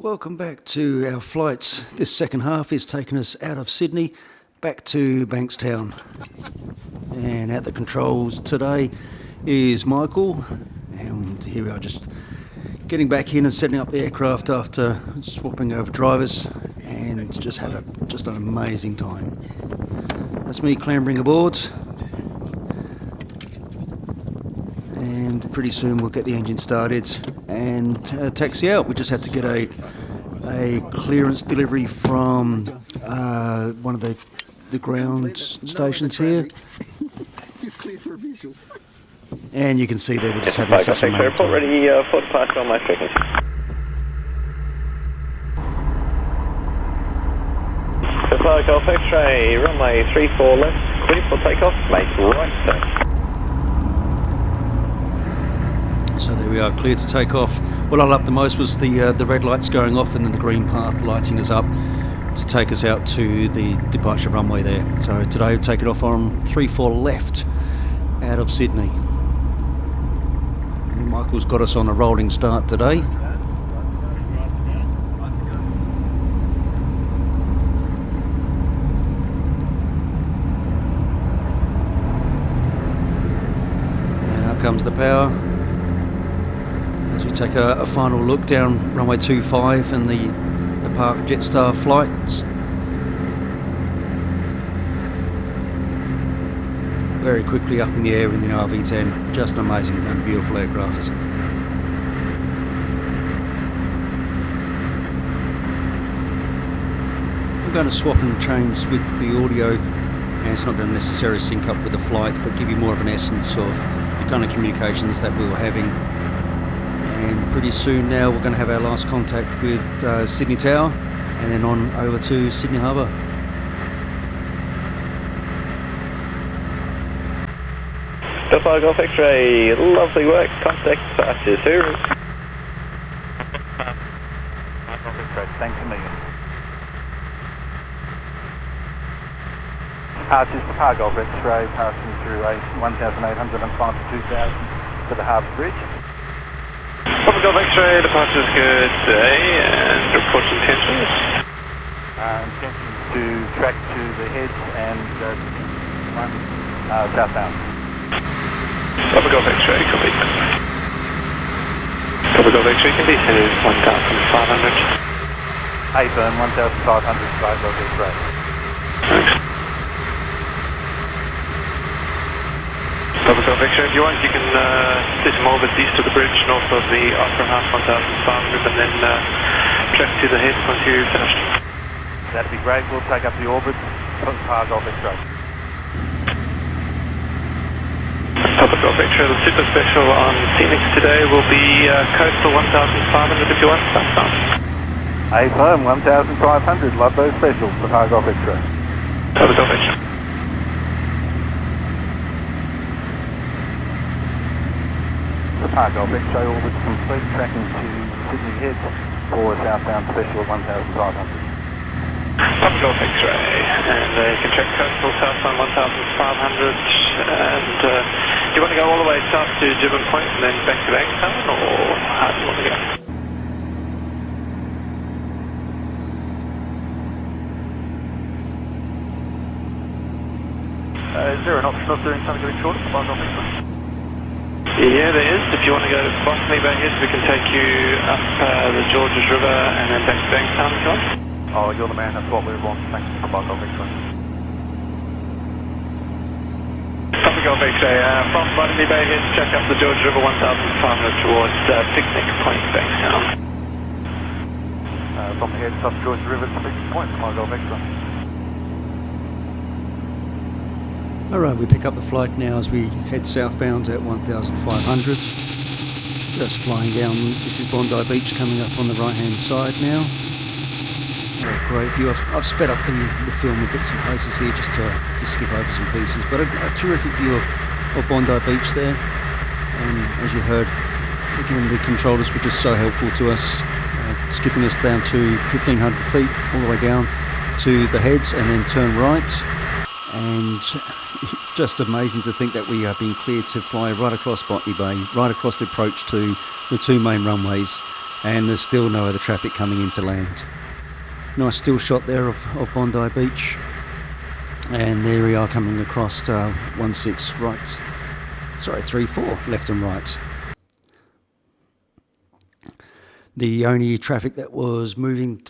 Welcome back to our flights. This second half is taking us out of Sydney back to Bankstown. And at the controls today is Michael, and here we are just getting back in and setting up the aircraft after swapping over drivers, and just had an amazing time. That's me clambering aboard, and pretty soon we'll get the engine started and taxi out. We just had to get a clearance delivery from one of the ground stations here. And you can see there we're just having such a moment. Airport ready for departure on my frequency. Golf X-ray, runway 34 left, ready for takeoff, make right turn. So there we are, cleared to take off. What I loved the most was the red lights going off and then the green path lighting us up to take us out to the departure runway there. So today we've taken off on 34 left out of Sydney. And Michael's got us on a rolling start today. And out comes the power. As we take a final look down runway 25 and the Park Jetstar flights. Very quickly up in the air in the RV10. Just an amazing and beautiful aircraft. I'm going to swap and change with the audio, and it's not going to necessarily sync up with the flight, but give you more of an essence of the kind of communications that we were having. And pretty soon now we're going to have our last contact with Sydney Tower, and then on over to Sydney Harbour. Delta Golf X-ray, lovely work, contact departure soon. Thanks a million. Just the Par Golf X-ray passing through 1,805 to 2,000 to the Harbour Bridge. Papa Golf X-ray, departure is good today, and report intentions. Intentions to track to the heads and run southbound. Papa Golf X-ray, copy. Papa Golf X-ray, condition is 1,500. Firm 1,500 Par Golf X-ray. Thanks. Papa Golf X-ray, if you want, you can do some orbits east of the bridge, north of the Opera House 1,500, and then track to the head once you're finished. That'd be great. We'll take up the orbit from Par Golf X-ray. Papa Golf X-ray, the super special on Phoenix today will be coastal 1,500 if you want, southbound. Firm 1,500. Love those specials for Par Golf X-ray. Papa Golf X-ray. The Par Golf X-ray orbit complete, tracking to Sydney Head for southbound special of 1,500. Papa Golf X-ray, and you can check coastal southbound 1,500, and do you want to go all the way south to Gibbon Point and then back to Bankstown, or how do you want to go? Is there an option of doing something a bit shorter for Par Golf X-ray? Yeah, there is. If you want to go to Botany Bay Head, we can take you up the Georges River and then back to Bankstown if you want. Oh, you're the man. That's what we want. Thanks for Par Golf X-ray. Papa Golf X-ray, from Botany Bay Head, check up the Georges River 1,500 towards Picnic Point, Bankstown. From the head, up Georges River to Picnic Point, Par Golf X-ray. Alright, we pick up the flight now as we head southbound at 1,500. Just flying down. This is Bondi Beach coming up on the right hand side now. Great view. I've sped up the film in bits and places here just to skip over some pieces, but a terrific view of Bondi Beach there. And as you heard, again, the controllers were just so helpful to us, skipping us down to 1,500 feet all the way down to the heads and then turn right. And it's just amazing to think that we are being cleared to fly right across Botany Bay, right across the approach to the two main runways, and there's still no other traffic coming into land. Nice still shot there of Bondi Beach, and there we are coming across 16 right, sorry 34 left and right. The only traffic that was moving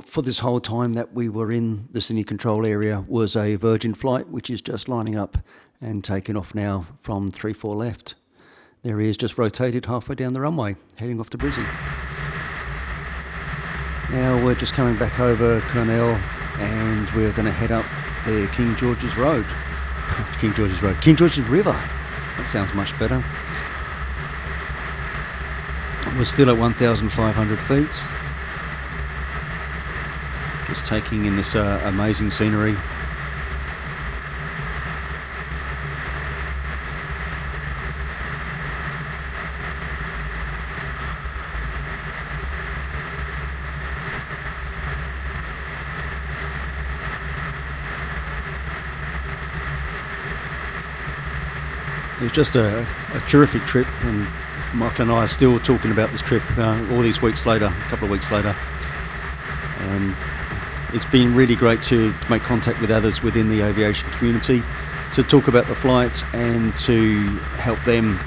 for this whole time that we were in the Sydney control area was a Virgin flight, which is just lining up and taking off now from 34 left. There he is, just rotated halfway down the runway, heading off to Brizzy. Now we're just coming back over Cornell, and we're going to head up the King George's Road. King George's River. That sounds much better. We're still at 1,500 feet. Just taking in this amazing scenery. It was just a terrific trip, and Michael and I are still talking about this trip all these weeks later, a couple of weeks later. And it's been really great to make contact with others within the aviation community, to talk about the flight and to help them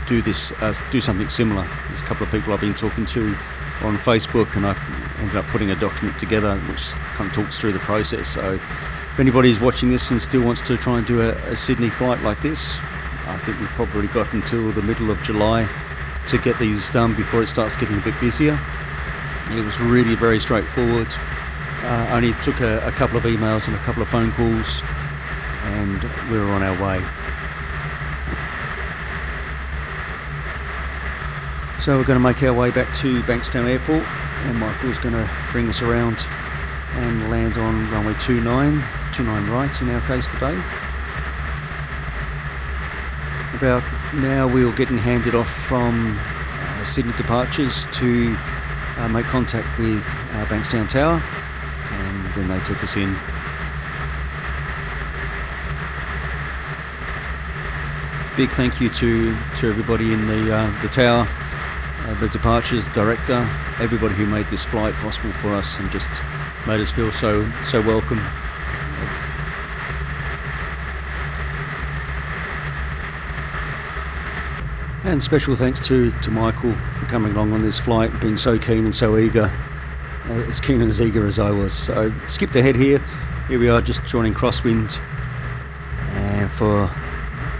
do this, do something similar. There's a couple of people I've been talking to on Facebook, and I ended up putting a document together which kind of talks through the process. So if anybody's watching this and still wants to try and do a Sydney flight like this, I think we've probably got until the middle of July to get these done before it starts getting a bit busier. It was really very straightforward. Only took a couple of emails and a couple of phone calls, and we were on our way. So we're going to make our way back to Bankstown Airport, and Michael's going to bring us around and land on runway 29 right in our case today. About now we were getting handed off from Sydney departures to make contact with Bankstown Tower, and then they took us in. Big thank you to everybody in the tower, the departures director, everybody who made this flight possible for us and just made us feel so welcome. And special thanks to Michael for coming along on this flight, being so keen and so eager, as keen and as eager as I was. So skipped ahead here we are just joining crosswind, and for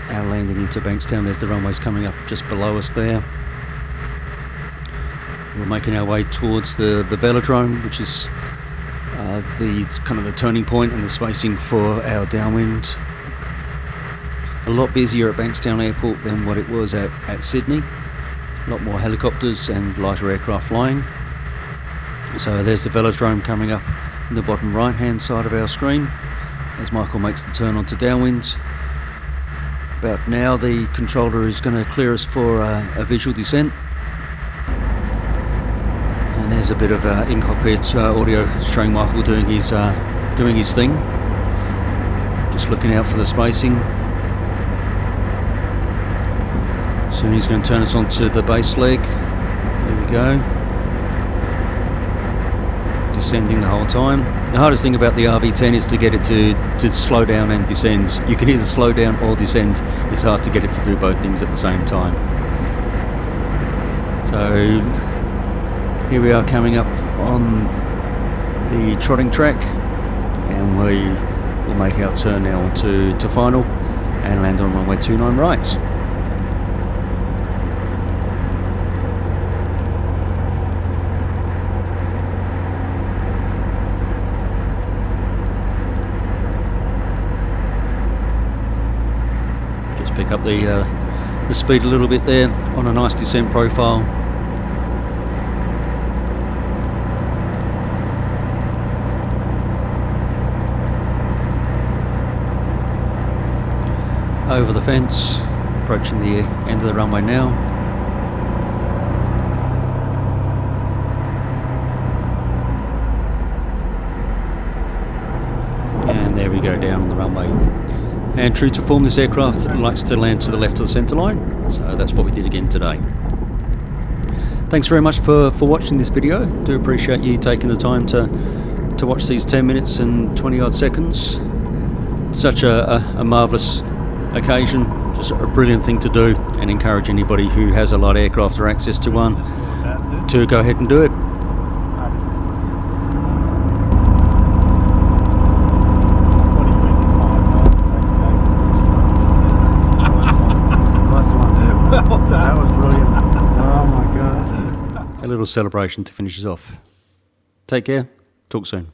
our landing into Bankstown, there's the runways coming up just below us there. We're making our way towards the velodrome, which is the kind of the turning point and the spacing for our downwind. A lot busier at Bankstown Airport than what it was at Sydney. A lot more helicopters and lighter aircraft flying. So there's the velodrome coming up in the bottom right hand side of our screen as Michael makes the turn onto downwind. About now the controller is going to clear us for a visual descent. And there's a bit of in-cockpit audio showing Michael doing his thing. Just looking out for the spacing. Soon he's going to turn us onto the base leg. There we go. Descending the whole time. The hardest thing about the RV10 is to get it to slow down and descend. You can either slow down or descend. It's hard to get it to do both things at the same time. So here we are coming up on the trotting track, and we will make our turn now onto final and land on runway 29 right. Pick up the speed a little bit there on a nice descent profile. Over the fence, approaching the end of the runway now. And there we go, down on the runway. And true to form, this aircraft likes to land to the left of the centre line, so that's what we did again today. Thanks very much for watching this video. Do appreciate you taking the time to watch these 10 minutes and 20 odd seconds. Such a marvellous occasion, just a brilliant thing to do, and encourage anybody who has a light aircraft or access to one to go ahead and do it. That was brilliant. Oh my God. A little celebration to finish us off. Take care. Talk soon.